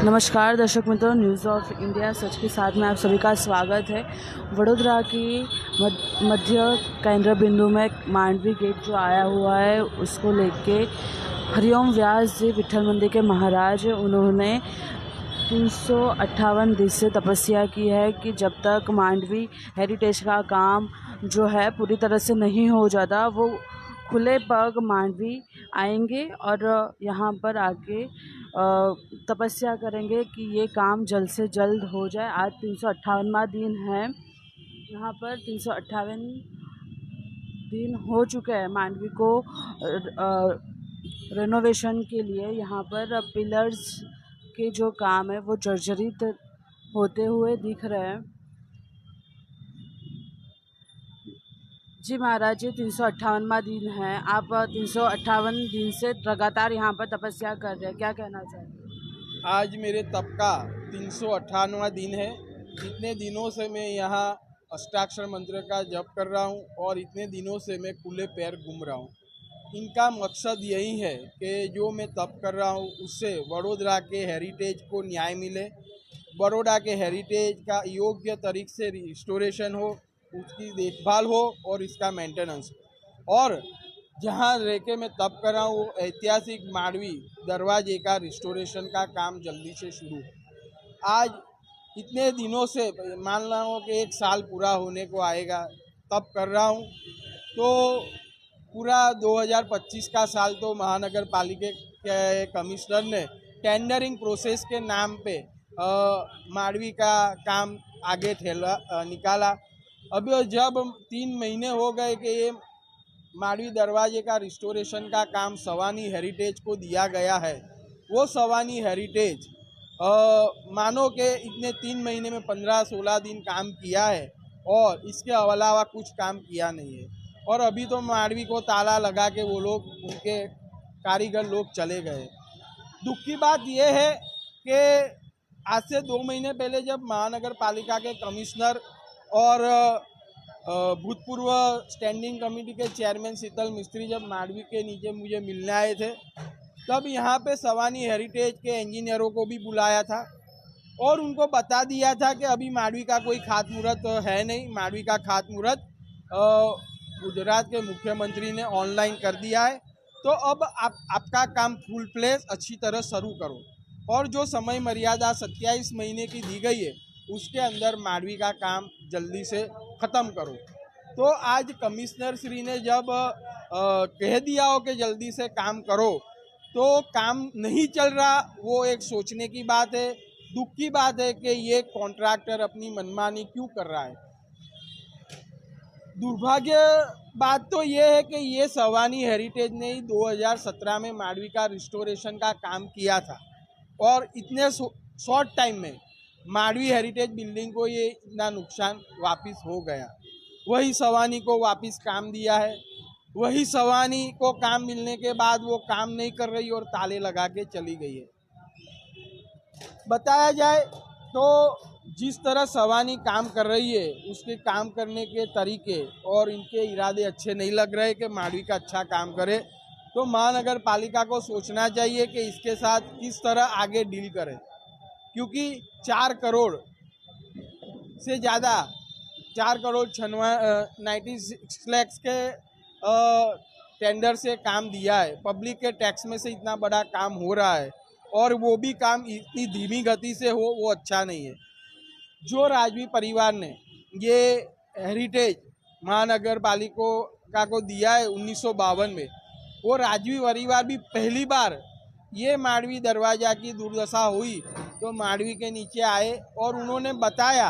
नमस्कार दर्शक मित्रों, न्यूज़ ऑफ इंडिया सच के साथ में आप सभी का स्वागत है। वडोदरा की मध्य केंद्र बिंदु में मांडवी गेट जो आया हुआ है उसको लेके हरिओम व्यास जी विठल मंदिर के महाराज उन्होंने 358 दिन से तपस्या की है कि जब तक मांडवी हेरिटेज का काम जो है पूरी तरह से नहीं हो जाता वो खुले पग मांडवी आएंगे और यहाँ पर आके तपस्या करेंगे कि ये काम जल्द से जल्द हो जाए। आज 358वां दिन है, यहाँ पर 358 दिन हो चुके हैं मांडवी को रेनोवेशन के लिए। यहाँ पर पिलर्स के जो काम है वो जर्जरित होते हुए दिख रहे हैं। जी महाराज जी, 358वां दिन है, आप 358 दिन से लगातार यहाँ पर तपस्या कर रहे हैं, क्या कहना चाहेंगे? आज मेरे तप का 358वां दिन है। इतने दिनों से मैं यहाँ अष्टाक्षर मंत्र का जप कर रहा हूँ और इतने दिनों से मैं खुले पैर घूम रहा हूँ। इनका मकसद यही है कि जो मैं तप कर रहा हूँ उससे वडोदरा के हेरिटेज को न्याय मिले, बड़ौदा के हेरिटेज का योग्य तरीके से रिस्टोरेशन हो, उसकी देखभाल हो और इसका मेंटेनेंस हो। और जहाँ रेके में तप कर रहा हूँ वो ऐतिहासिक मांडवी दरवाजे का रिस्टोरेशन का काम जल्दी से शुरू हो। आज इतने दिनों से मान रहा हूँ कि 1 साल पूरा होने को आएगा तप कर रहा हूँ। तो पूरा 2025 का साल तो महानगर पालिका के कमिश्नर ने टेंडरिंग प्रोसेस के नाम पे मांडवी का काम आगे निकाला। अभी जब 3 महीने हो गए कि ये मांडवी दरवाजे का रिस्टोरेशन का काम सवानी हेरिटेज को दिया गया है, वो सवानी हेरिटेज मानो के इतने 3 महीने में 15-16 दिन काम किया है और इसके अलावा कुछ काम किया नहीं है। और अभी तो मांडवी को ताला लगा के वो लोग, उनके कारीगर लोग चले गए। दुख की बात यह है कि आज से 2 महीने पहले जब महानगर पालिका के कमिश्नर और भूतपूर्व स्टैंडिंग कमेटी के चेयरमैन शीतल मिस्त्री जब मांडवी के नीचे मुझे मिलने आए थे, तब यहाँ पे सवानी हेरिटेज के इंजीनियरों को भी बुलाया था और उनको बता दिया था कि अभी मांडवी का कोई खातमुहूर्त है नहीं। मांडवी का खातमुहूर्त गुजरात के मुख्यमंत्री ने ऑनलाइन कर दिया है, तो अब आपका काम फुल प्लेस अच्छी तरह शुरू करो और जो समय मर्यादा 27 महीने की दी गई है उसके अंदर मांडवी का काम जल्दी से ख़त्म करो। तो आज कमिश्नर श्री ने जब कह दिया हो कि जल्दी से काम करो, तो काम नहीं चल रहा, वो एक सोचने की बात है। दुख की बात है कि ये कॉन्ट्रैक्टर अपनी मनमानी क्यों कर रहा है। दुर्भाग्य बात तो ये है कि ये सवानी हेरिटेज ने ही 2017 में मांडवी का रिस्टोरेशन का काम किया था और इतने शॉर्ट टाइम में मांडवी हेरिटेज बिल्डिंग को ये इतना नुकसान वापस हो गया। वही सवानी को वापस काम दिया है, वही सवानी को काम मिलने के बाद वो काम नहीं कर रही और ताले लगा के चली गई है। बताया जाए तो जिस तरह सवानी काम कर रही है उसके काम करने के तरीके और इनके इरादे अच्छे नहीं लग रहे कि मांडवी का अच्छा काम करे। तो महानगर पालिका को सोचना चाहिए कि इसके साथ किस तरह आगे डील करें, क्योंकि 4 करोड़ से ज़्यादा 4 करोड़ 96 लाख के टेंडर से काम दिया है। पब्लिक के टैक्स में से इतना बड़ा काम हो रहा है और वो भी काम इतनी धीमी गति से हो, वो अच्छा नहीं है। जो राजवी परिवार ने ये हेरिटेज महानगर पालिका को दिया है 1952 में, वो राजवी परिवार भी पहली बार ये मांडवी दरवाजा की दुर्दशा हुई तो मांडवी के नीचे आए और उन्होंने बताया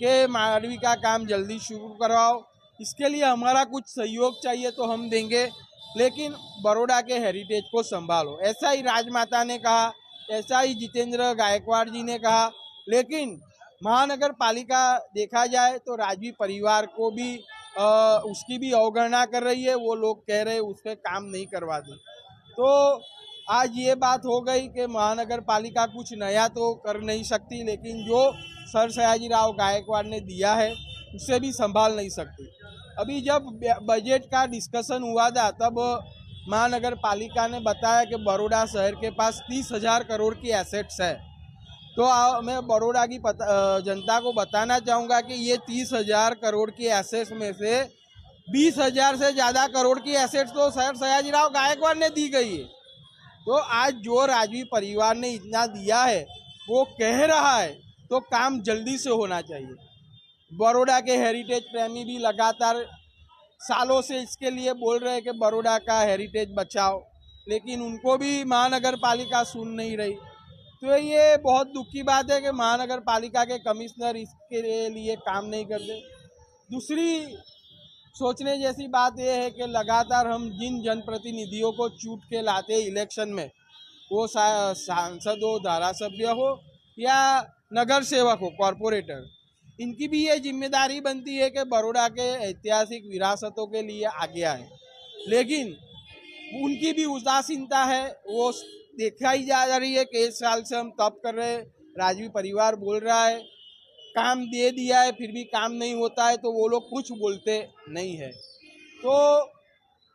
कि मांडवी का काम जल्दी शुरू करवाओ, इसके लिए हमारा कुछ सहयोग चाहिए तो हम देंगे, लेकिन बड़ौदा के हेरिटेज को संभालो। ऐसा ही राजमाता ने कहा, ऐसा ही जितेंद्र गायकवाड़ जी ने कहा। लेकिन महानगर पालिका देखा जाए तो राजवी परिवार को भी उसकी भी अवगणना कर रही है। वो लोग कह रहे उस पर काम नहीं करवाते। तो आज ये बात हो गई कि महानगर पालिका कुछ नया तो कर नहीं सकती, लेकिन जो सर सयाजीराव गायकवाड़ ने दिया है उसे भी संभाल नहीं सकती। अभी जब बजट का डिस्कशन हुआ था तब महानगर पालिका ने बताया कि बड़ौदा शहर के पास 30,000 करोड़ की एसेट्स है तो मैं बड़ौदा की जनता को बताना चाहूँगा कि ये 30,000 करोड़ की एसेट्स में से 20,000 से ज़्यादा करोड़ की एसेट्स तो सर सयाजीराव गायकवाड़ ने दी गई है। तो आज जो राजवी परिवार ने इतना दिया है वो कह रहा है तो काम जल्दी से होना चाहिए। बड़ौदा के हेरिटेज प्रेमी भी लगातार सालों से इसके लिए बोल रहे हैं कि बड़ौदा का हेरिटेज बचाओ, लेकिन उनको भी महानगर पालिका सुन नहीं रही। तो ये बहुत दुख की बात है कि महानगर पालिका के कमिश्नर इसके लिए काम नहीं करते। दूसरी सोचने जैसी बात यह है कि लगातार हम जिन जनप्रतिनिधियों को चूट के लाते हैं इलेक्शन में, वो सांसद हो, धारासभ्य हो या नगर सेवक हो, कॉरपोरेटर, इनकी भी ये जिम्मेदारी बनती है कि बड़ौदा के ऐतिहासिक विरासतों के लिए आगे आए, लेकिन उनकी भी उदासीनता है। वो दिखाई जा रही है कि 1 साल से हम तप कर रहे हैं, राजवी परिवार बोल रहा है काम दे दिया है, फिर भी काम नहीं होता है, तो वो लोग कुछ बोलते नहीं है। तो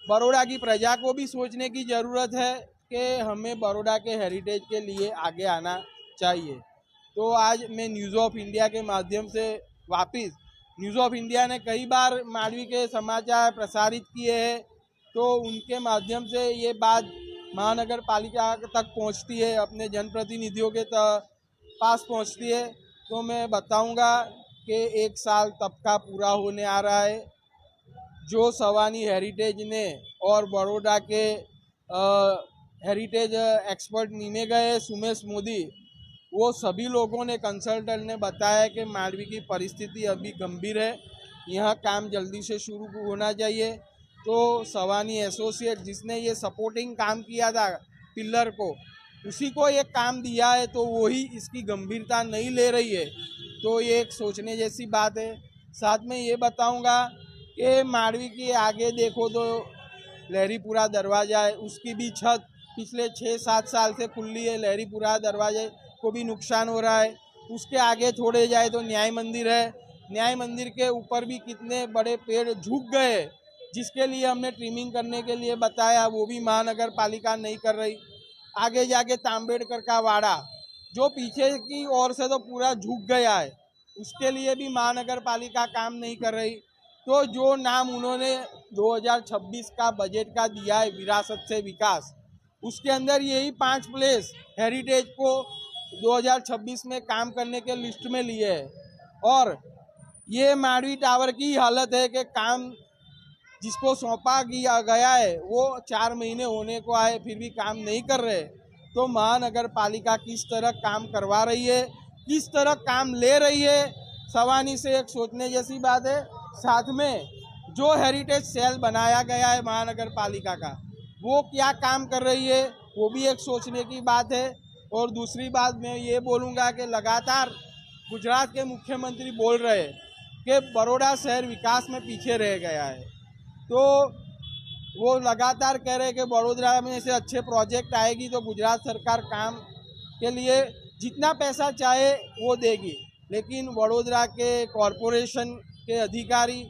बड़ौदा की प्रजा को भी सोचने की ज़रूरत है कि हमें बड़ौदा के हेरिटेज के लिए आगे आना चाहिए। तो आज मैं न्यूज़ ऑफ इंडिया के माध्यम से वापस, न्यूज़ ऑफ इंडिया ने कई बार मांडवी के समाचार प्रसारित किए हैं, तो उनके माध्यम से ये बात महानगर पालिका तक पहुंचती है, अपने जनप्रतिनिधियों के पास पहुंचती है। तो मैं बताऊंगा कि 1 साल तब का पूरा होने आ रहा है। जो सवानी हेरिटेज ने और बड़ौदा के हेरिटेज एक्सपर्ट नीमे गए सुमेश मोदी, वो सभी लोगों ने, कंसल्टेंट ने बताया कि मांडवी की परिस्थिति अभी गंभीर है, यहाँ काम जल्दी से शुरू होना चाहिए। तो सवानी एसोसिएट जिसने ये सपोर्टिंग काम किया था पिल्लर को, उसी को एक काम दिया है, तो वही इसकी गंभीरता नहीं ले रही है। तो ये एक सोचने जैसी बात है। साथ में ये बताऊंगा कि मांडवी के आगे देखो तो लहरीपुरा दरवाज़ा है, उसकी भी छत पिछले 6-7 साल से खुली है, लहरीपुरा दरवाजे को भी नुकसान हो रहा है। उसके आगे छोड़े जाए तो न्याय मंदिर है, न्याय मंदिर के ऊपर भी कितने बड़े पेड़ झुक गए, जिसके लिए हमने ट्रिमिंग करने के लिए बताया, वो भी महानगर पालिका नहीं कर रही। आगे जाके तांबेडकर का वाड़ा जो पीछे की ओर से तो पूरा झुक गया है, उसके लिए भी महानगर पालिका काम नहीं कर रही। तो जो नाम उन्होंने 2026 का बजट का दिया है विरासत से विकास, उसके अंदर यही 5 प्लेस हेरिटेज को 2026 में काम करने के लिस्ट में लिए है। और ये मांडवी टावर की हालत है कि काम जिसको सौंपा गया है वो 4 महीने होने को आए, फिर भी काम नहीं कर रहे। तो महानगर पालिका किस तरह काम करवा रही है, किस तरह काम ले रही है, सवानी से एक सोचने जैसी बात है। साथ में जो हेरिटेज सेल बनाया गया है महानगर पालिका का, वो क्या काम कर रही है, वो भी एक सोचने की बात है। और दूसरी बात मैं ये बोलूँगा कि लगातार गुजरात के मुख्यमंत्री बोल रहे हैं कि बड़ौदा शहर विकास में पीछे रह गया है। तो वो लगातार कह रहे हैं कि बड़ौदा में से अच्छे प्रोजेक्ट आएगी तो गुजरात सरकार काम के लिए जितना पैसा चाहे वो देगी, लेकिन वडोदरा के कॉरपोरेशन के अधिकारी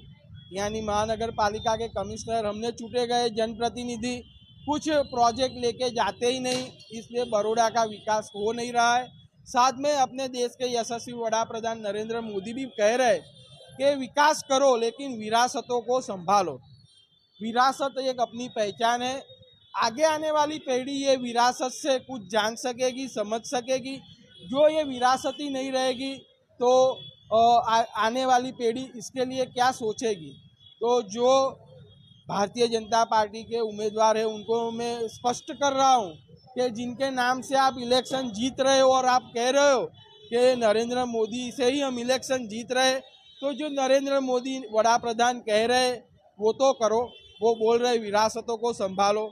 यानी महानगर पालिका के कमिश्नर, हमने चुटे गए जनप्रतिनिधि कुछ प्रोजेक्ट लेके जाते ही नहीं, इसलिए बड़ौदा का विकास हो नहीं रहा है। साथ में अपने देश के यशस्वी वड़ा प्रधान नरेंद्र मोदी भी कह रहे कि विकास करो लेकिन विरासतों को संभालो। विरासत एक अपनी पहचान है, आगे आने वाली पीढ़ी ये विरासत से कुछ जान सकेगी, समझ सकेगी। जो ये विरासत ही नहीं रहेगी तो आने वाली पीढ़ी इसके लिए क्या सोचेगी। तो जो भारतीय जनता पार्टी के उम्मीदवार है उनको मैं स्पष्ट कर रहा हूँ कि जिनके नाम से आप इलेक्शन जीत रहे हो और आप कह रहे हो कि नरेंद्र मोदी से ही हम इलेक्शन जीत रहे, तो जो नरेंद्र मोदी वड़ा प्रधान कह रहे वो तो करो। वो बोल रहे विरासतों को संभालो,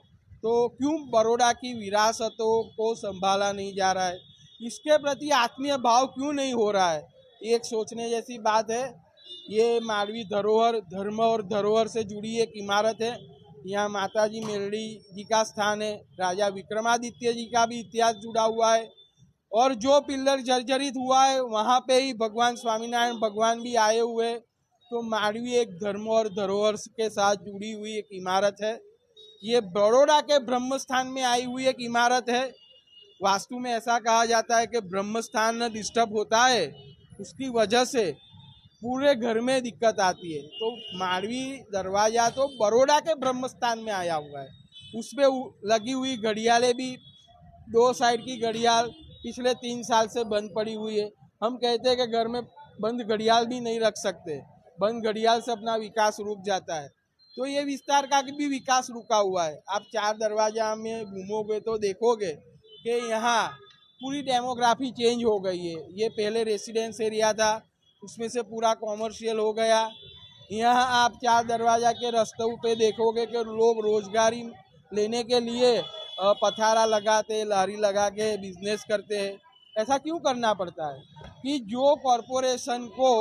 तो क्यों बड़ौदा की विरासतों को संभाला नहीं जा रहा है, इसके प्रति आत्मीय भाव क्यों नहीं हो रहा है, एक सोचने जैसी बात है। ये मांडवी धरोहर धर्म और धरोहर से जुड़ी एक इमारत है। यहाँ माताजी मेलड़ी जी का स्थान है, राजा विक्रमादित्य जी का भी इतिहास जुड़ा हुआ है। और जो पिल्लर जर्जरित हुआ है वहाँ पे ही भगवान स्वामीनारायण भगवान भी आए हुए। तो मांडवी एक धर्म और धरोहर के साथ जुड़ी हुई एक इमारत है। ये बड़ौदा के ब्रह्म स्थान में आई हुई एक इमारत है। वास्तु में ऐसा कहा जाता है कि ब्रह्म स्थान डिस्टर्ब होता है, उसकी वजह से पूरे घर में दिक्कत आती है। तो माड़वी दरवाजा तो बड़ौदा के ब्रह्म स्थान में आया हुआ है, उस पे लगी हुई घड़ियालें भी 2 साइड की घड़ियाल पिछले 3 साल से बंद पड़ी हुई है। हम कहते हैं कि घर में बंद घड़ियाल भी नहीं रख सकते, बंद घड़ियाल से अपना विकास रुक जाता है। तो ये विस्तार का भी विकास रुका हुआ है। आप 4 दरवाजा में घूमोगे तो देखोगे कि यहाँ पूरी डेमोग्राफी चेंज हो गई है। ये पहले रेसिडेंस एरिया था, उसमें से पूरा कॉमर्शियल हो गया। यहाँ आप 4 दरवाजा के रास्तों पे देखोगे कि लोग रोजगारी लेने के लिए पथारा लगाते, लारी लगा के बिजनेस करते हैं। ऐसा क्यों करना पड़ता है कि जो कॉरपोरेशन को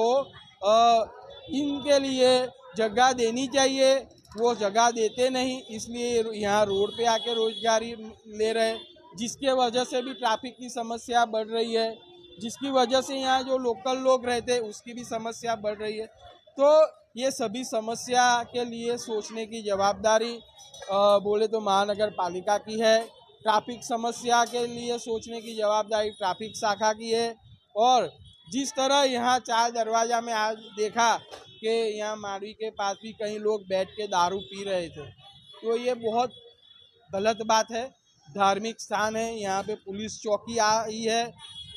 इनके लिए जगह देनी चाहिए वो जगह देते नहीं, इसलिए यहाँ रोड पे आके रोजगारी ले रहे हैं, जिसके वजह से भी ट्रैफिक की समस्या बढ़ रही है, जिसकी वजह से यहाँ जो लोकल लोग रहते हैं उसकी भी समस्या बढ़ रही है। तो ये सभी समस्या के लिए सोचने की जवाबदारी बोले तो महानगर पालिका की है। ट्रैफिक समस्या के लिए सोचने की जवाबदारी ट्रैफिक शाखा की है। और जिस तरह यहाँ 4 दरवाजा में आज देखा कि यहाँ माड़वी के पास भी कई लोग बैठ के दारू पी रहे थे, तो ये बहुत गलत बात है। धार्मिक स्थान है, यहाँ पे पुलिस चौकी आई है,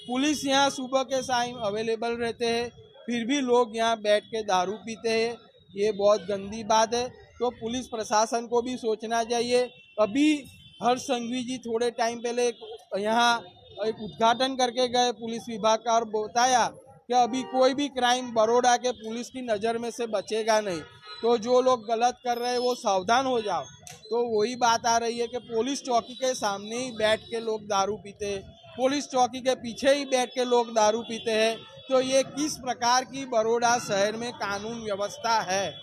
पुलिस यहाँ सुबह के टाइम अवेलेबल रहते हैं, फिर भी लोग यहाँ बैठ के दारू पीते हैं। ये बहुत गंदी बात है। तो पुलिस प्रशासन को भी सोचना चाहिए। अभी हर्ष संघवी जी थोड़े टाइम पहले यहाँ एक उद्घाटन करके गए पुलिस विभाग का और बताया कि अभी कोई भी क्राइम बड़ौदा के पुलिस की नज़र में से बचेगा नहीं। तो जो लोग गलत कर रहे हैं वो सावधान हो जाओ। तो वही बात आ रही है कि पुलिस चौकी के सामने ही बैठ के लोग दारू पीते हैं, पुलिस चौकी के पीछे ही बैठ के लोग दारू पीते हैं। तो ये किस प्रकार की बड़ौदा शहर में कानून व्यवस्था है?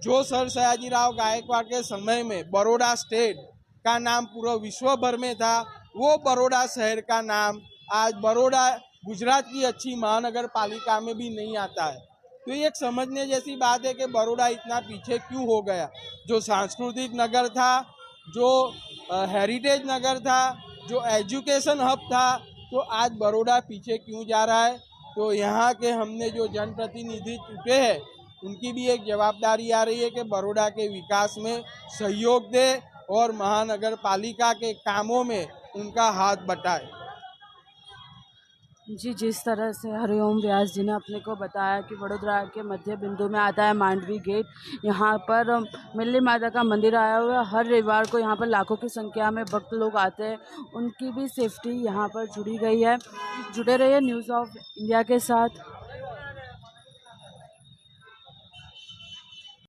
जो सर सयाजीराव गायकवाड़ के समय में बड़ौदा स्टेट का नाम पूरा विश्व भर में था, वो बड़ौदा शहर का नाम आज बड़ौदा गुजरात की अच्छी महानगर पालिका में भी नहीं आता है। तो ये एक समझने जैसी बात है कि बड़ौदा इतना पीछे क्यों हो गया। जो सांस्कृतिक नगर था, जो हेरिटेज नगर था, जो एजुकेशन हब था, तो आज बड़ौदा पीछे क्यों जा रहा है। तो यहाँ के हमने जो जनप्रतिनिधि चुके हैं उनकी भी एक जवाबदारी आ रही है कि बड़ौदा के विकास में सहयोग दे और महानगर पालिका के कामों में उनका हाथ बटाए। जी, जिस तरह से हरिओम व्यास जी ने अपने को बताया कि वडोदरा के मध्य बिंदु में आता है मांडवी गेट। यहाँ पर मिल्ली माता का मंदिर आया हुआ है। हर रविवार को यहाँ पर लाखों की संख्या में भक्त लोग आते हैं, उनकी भी सेफ्टी यहाँ पर जुड़ी गई है। जुड़े रहिए न्यूज़ ऑफ इंडिया के साथ।